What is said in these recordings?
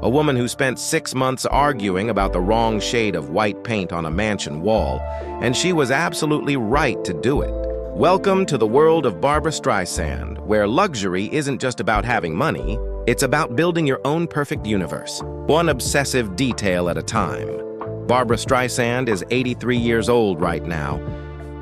a woman who spent 6 months arguing about the wrong shade of white paint on a mansion wall, and she was absolutely right to do it. Welcome to the world of Barbra Streisand, where luxury isn't just about having money, it's about building your own perfect universe, one obsessive detail at a time. Barbra Streisand is 83 years old right now,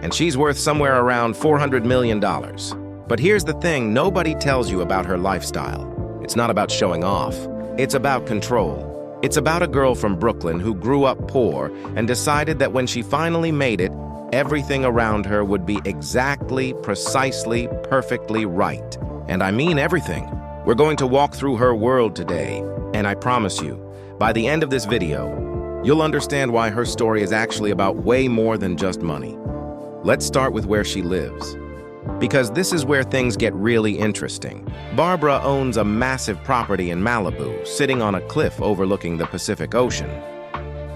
and she's worth somewhere around $400 million. But here's the thing nobody tells you about her lifestyle. It's not about showing off. It's about control. It's about a girl from Brooklyn who grew up poor and decided that when she finally made it, everything around her would be exactly, precisely, perfectly right. And I mean everything. We're going to walk through her world today, and I promise you, by the end of this video, you'll understand why her story is actually about way more than just money. Let's start with where she lives, because this is where things get really interesting. Barbra owns a massive property in Malibu, sitting on a cliff overlooking the Pacific Ocean.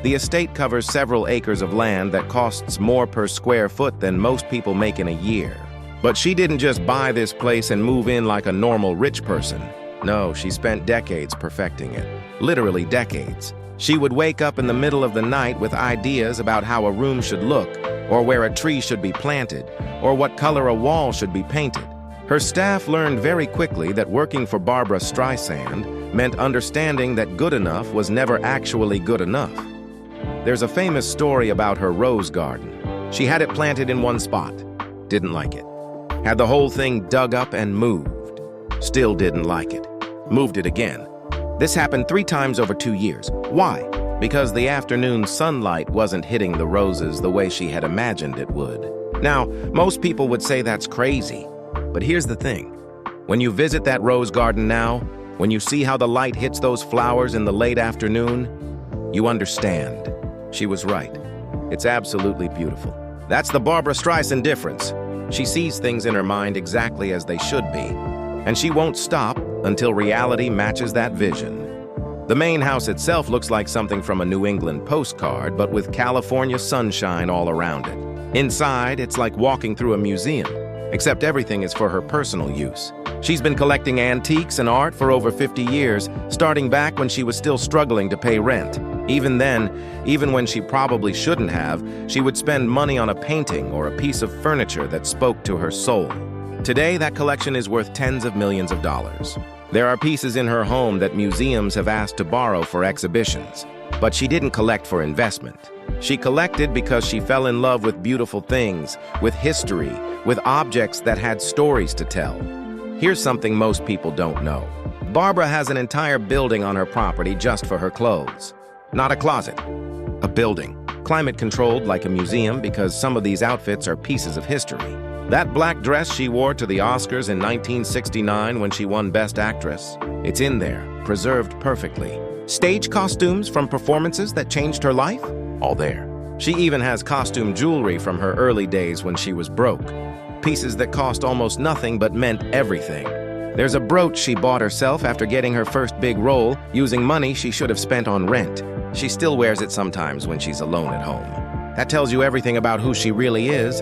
The estate covers several acres of land that costs more per square foot than most people make in a year. But she didn't just buy this place and move in like a normal rich person. No, she spent decades perfecting it. Literally decades. She would wake up in the middle of the night with ideas about how a room should look, or where a tree should be planted, or what color a wall should be painted. Her staff learned very quickly that working for Barbra Streisand meant understanding that good enough was never actually good enough. There's a famous story about her rose garden. She had it planted in one spot. Didn't like it. Had the whole thing dug up and moved. Still didn't like it. Moved it again. This happened 3 times over 2 years. Why? Because the afternoon sunlight wasn't hitting the roses the way she had imagined it would. Now, most people would say that's crazy. But here's the thing. When you visit that rose garden now, when you see how the light hits those flowers in the late afternoon, you understand. She was right. It's absolutely beautiful. That's the Barbra Streisand difference. She sees things in her mind exactly as they should be, and she won't stop until reality matches that vision. The main house itself looks like something from a New England postcard, but with California sunshine all around it. Inside, it's like walking through a museum, except everything is for her personal use. She's been collecting antiques and art for over 50 years, starting back when she was still struggling to pay rent. Even then, even when she probably shouldn't have, she would spend money on a painting or a piece of furniture that spoke to her soul. Today, that collection is worth tens of millions of dollars. There are pieces in her home that museums have asked to borrow for exhibitions. But she didn't collect for investment. She collected because she fell in love with beautiful things, with history, with objects that had stories to tell. Here's something most people don't know. Barbra has an entire building on her property just for her clothes. Not a closet, a building. Climate-controlled like a museum because some of these outfits are pieces of history. That black dress she wore to the Oscars in 1969 when she won Best Actress, it's in there, preserved perfectly. Stage costumes from performances that changed her life? All there. She even has costume jewelry from her early days when she was broke. Pieces that cost almost nothing but meant everything. There's a brooch she bought herself after getting her first big role, using money she should have spent on rent. She still wears it sometimes when she's alone at home. That tells you everything about who she really is.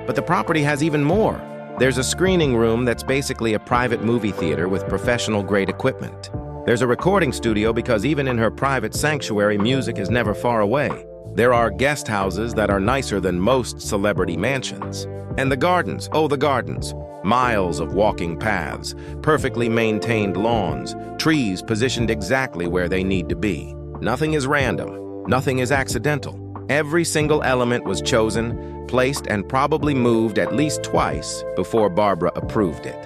But the property has even more. There's a screening room that's basically a private movie theater with professional-grade equipment. There's a recording studio because even in her private sanctuary, music is never far away. There are guest houses that are nicer than most celebrity mansions. And the gardens, oh, the gardens. Miles of walking paths, perfectly maintained lawns, trees positioned exactly where they need to be. Nothing is random. Nothing is accidental. Every single element was chosen, placed, and probably moved at least twice before Barbra approved it.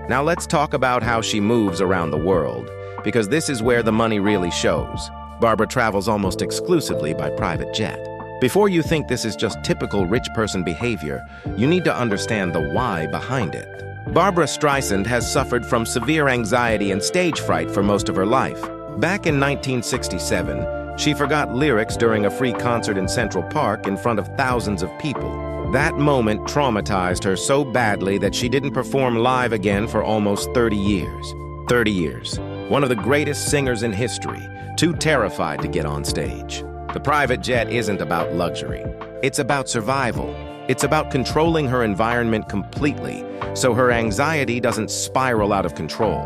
Now let's talk about how she moves around the world, because this is where the money really shows. Barbra travels almost exclusively by private jet. Before you think this is just typical rich person behavior, you need to understand the why behind it. Barbra Streisand has suffered from severe anxiety and stage fright for most of her life. Back in 1967, she forgot lyrics during a free concert in Central Park in front of thousands of people. That moment traumatized her so badly that she didn't perform live again for almost 30 years. 30 years. One of the greatest singers in history, too terrified to get on stage. The private jet isn't about luxury. It's about survival. It's about controlling her environment completely, so her anxiety doesn't spiral out of control.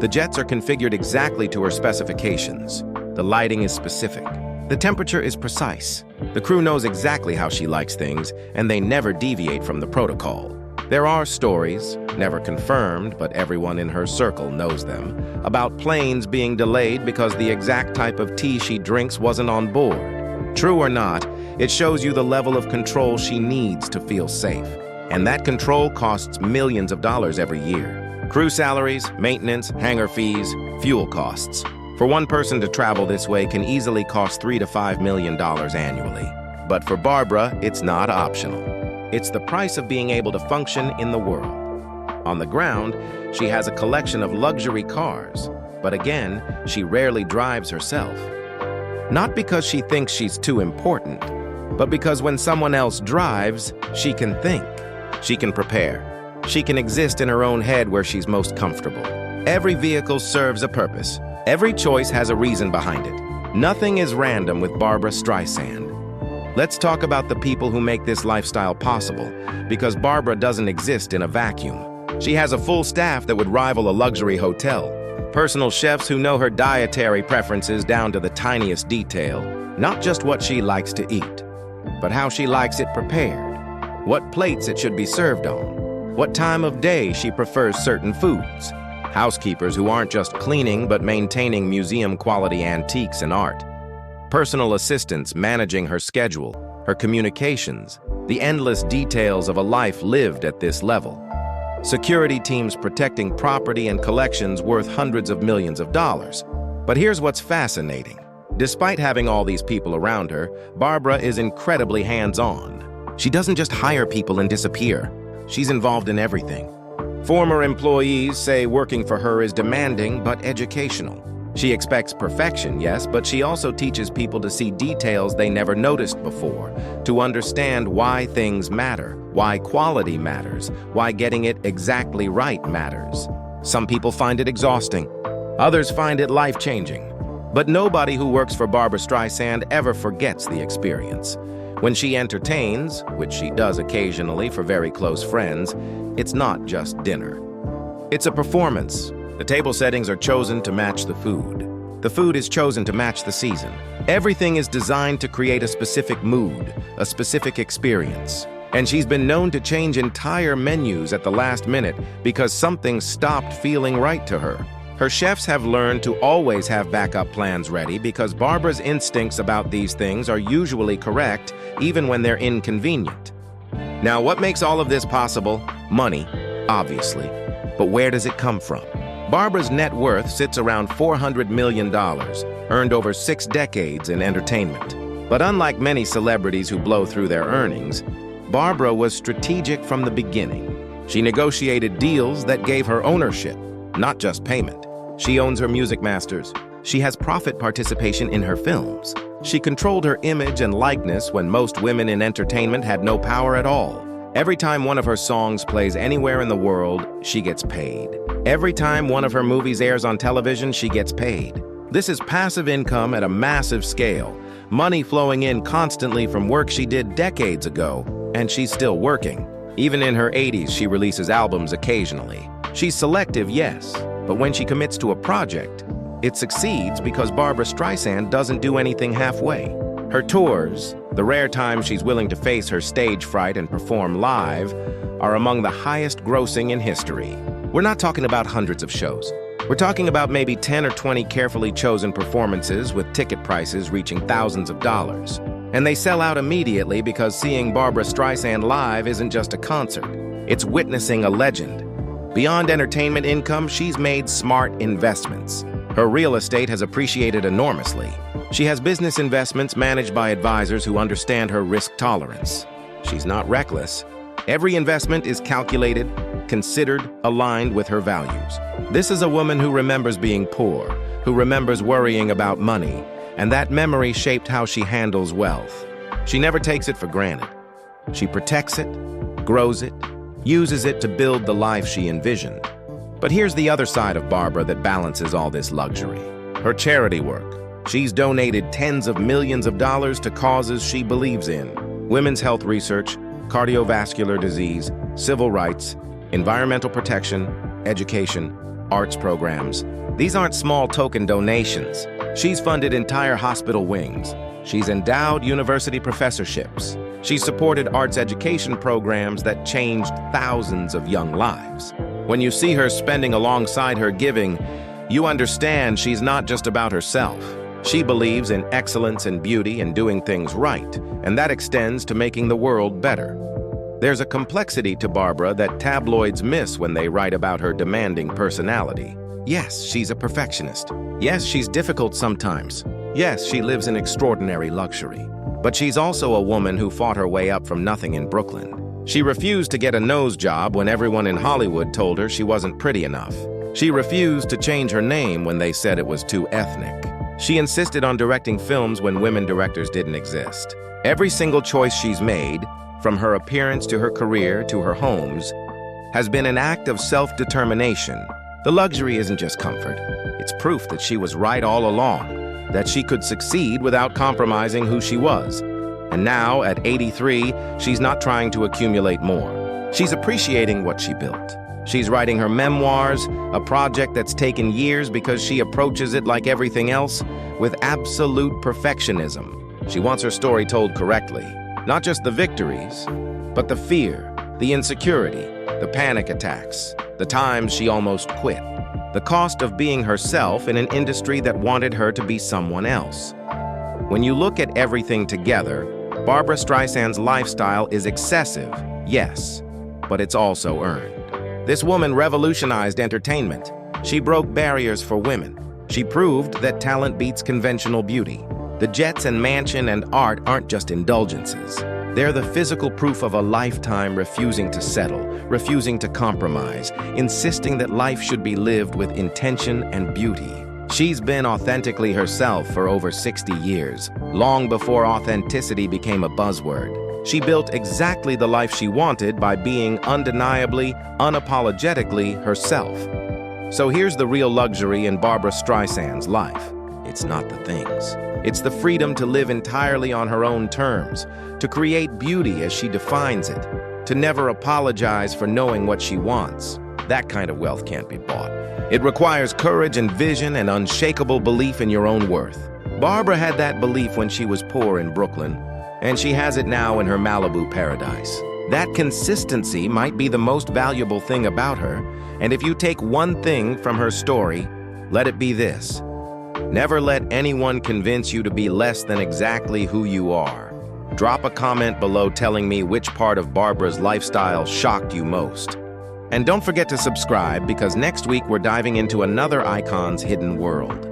The jets are configured exactly to her specifications. The lighting is specific. The temperature is precise. The crew knows exactly how she likes things, and they never deviate from the protocol. There are stories, never confirmed, but everyone in her circle knows them, about planes being delayed because the exact type of tea she drinks wasn't on board. True or not, it shows you the level of control she needs to feel safe. And that control costs millions of dollars every year. Crew salaries, maintenance, hangar fees, fuel costs. For one person to travel this way can easily cost $3 to $5 million annually. But for Barbra, it's not optional. It's the price of being able to function in the world. On the ground, she has a collection of luxury cars, but again, she rarely drives herself. Not because she thinks she's too important, but because when someone else drives, she can think, she can prepare, she can exist in her own head where she's most comfortable. Every vehicle serves a purpose. Every choice has a reason behind it. Nothing is random with Barbra Streisand. Let's talk about the people who make this lifestyle possible, because Barbra doesn't exist in a vacuum. She has a full staff that would rival a luxury hotel. Personal chefs who know her dietary preferences down to the tiniest detail, not just what she likes to eat, but how she likes it prepared, what plates it should be served on, what time of day she prefers certain foods. Housekeepers who aren't just cleaning but maintaining museum-quality antiques and art. Personal assistants managing her schedule, her communications, the endless details of a life lived at this level. Security teams protecting property and collections worth hundreds of millions of dollars. But here's what's fascinating. Despite having all these people around her, Barbra is incredibly hands-on. She doesn't just hire people and disappear. She's involved in everything. Former employees say working for her is demanding but educational. She expects perfection, yes, but she also teaches people to see details they never noticed before, to understand why things matter, why quality matters, why getting it exactly right matters. Some people find it exhausting. Others find it life-changing. But nobody who works for Barbra Streisand ever forgets the experience. When she entertains, which she does occasionally for very close friends, it's not just dinner. It's a performance. The table settings are chosen to match the food. The food is chosen to match the season. Everything is designed to create a specific mood, a specific experience. And she's been known to change entire menus at the last minute because something stopped feeling right to her. Her chefs have learned to always have backup plans ready because Barbra's instincts about these things are usually correct, even when they're inconvenient. Now, what makes all of this possible? Money, obviously. But where does it come from? Barbra's net worth sits around $400 million, earned over 6 decades in entertainment. But unlike many celebrities who blow through their earnings, Barbra was strategic from the beginning. She negotiated deals that gave her ownership, not just payment. She owns her music masters. She has profit participation in her films. She controlled her image and likeness when most women in entertainment had no power at all. Every time one of her songs plays anywhere in the world, she gets paid. Every time one of her movies airs on television, she gets paid. This is passive income at a massive scale, money flowing in constantly from work she did decades ago, and she's still working. Even in her 80s, she releases albums occasionally. She's selective, yes, but when she commits to a project, it succeeds because Barbra Streisand doesn't do anything halfway. Her tours, the rare times she's willing to face her stage fright and perform live, are among the highest grossing in history. We're not talking about hundreds of shows. We're talking about maybe 10 or 20 carefully chosen performances with ticket prices reaching thousands of dollars. And they sell out immediately because seeing Barbra Streisand live isn't just a concert. It's witnessing a legend. Beyond entertainment income, she's made smart investments. Her real estate has appreciated enormously. She has business investments managed by advisors who understand her risk tolerance. She's not reckless. Every investment is calculated, considered, aligned with her values. This is a woman who remembers being poor, who remembers worrying about money, and that memory shaped how she handles wealth. She never takes it for granted. She protects it, grows it, uses it to build the life she envisioned. But here's the other side of Barbra that balances all this luxury. Her charity work. She's donated tens of millions of dollars to causes she believes in. Women's health research, cardiovascular disease, civil rights, environmental protection, education. arts programs. These aren't small token donations. She's funded entire hospital wings. She's endowed university professorships. She's supported arts education programs that changed thousands of young lives. When you see her spending alongside her giving, you understand she's not just about herself. She believes in excellence and beauty and doing things right, and that extends to making the world better. There's a complexity to Barbra that tabloids miss when they write about her demanding personality. Yes, she's a perfectionist. Yes, she's difficult sometimes. Yes, she lives in extraordinary luxury. But she's also a woman who fought her way up from nothing in Brooklyn. She refused to get a nose job when everyone in Hollywood told her she wasn't pretty enough. She refused to change her name when they said it was too ethnic. She insisted on directing films when women directors didn't exist. Every single choice she's made, from her appearance to her career to her homes, has been an act of self-determination. The luxury isn't just comfort. It's proof that she was right all along, that she could succeed without compromising who she was. And now, at 83, she's not trying to accumulate more. She's appreciating what she built. She's writing her memoirs, a project that's taken years because she approaches it like everything else, with absolute perfectionism. She wants her story told correctly, not just the victories, but the fear, the insecurity, the panic attacks, the times she almost quit, the cost of being herself in an industry that wanted her to be someone else. When you look at everything together, Barbra Streisand's lifestyle is excessive, yes, but it's also earned. This woman revolutionized entertainment. She broke barriers for women. She proved that talent beats conventional beauty. The jets and mansion and art aren't just indulgences. They're the physical proof of a lifetime refusing to settle, refusing to compromise, insisting that life should be lived with intention and beauty. She's been authentically herself for over 60 years, long before authenticity became a buzzword. She built exactly the life she wanted by being undeniably, unapologetically herself. So here's the real luxury in Barbra Streisand's life. It's not the things. It's the freedom to live entirely on her own terms, to create beauty as she defines it, to never apologize for knowing what she wants. That kind of wealth can't be bought. It requires courage and vision and unshakable belief in your own worth. Barbra had that belief when she was poor in Brooklyn, and she has it now in her Malibu paradise. That consistency might be the most valuable thing about her, and if you take one thing from her story, let it be this. Never let anyone convince you to be less than exactly who you are. Drop a comment below telling me which part of Barbra's lifestyle shocked you most. And don't forget to subscribe because next week we're diving into another icon's hidden world.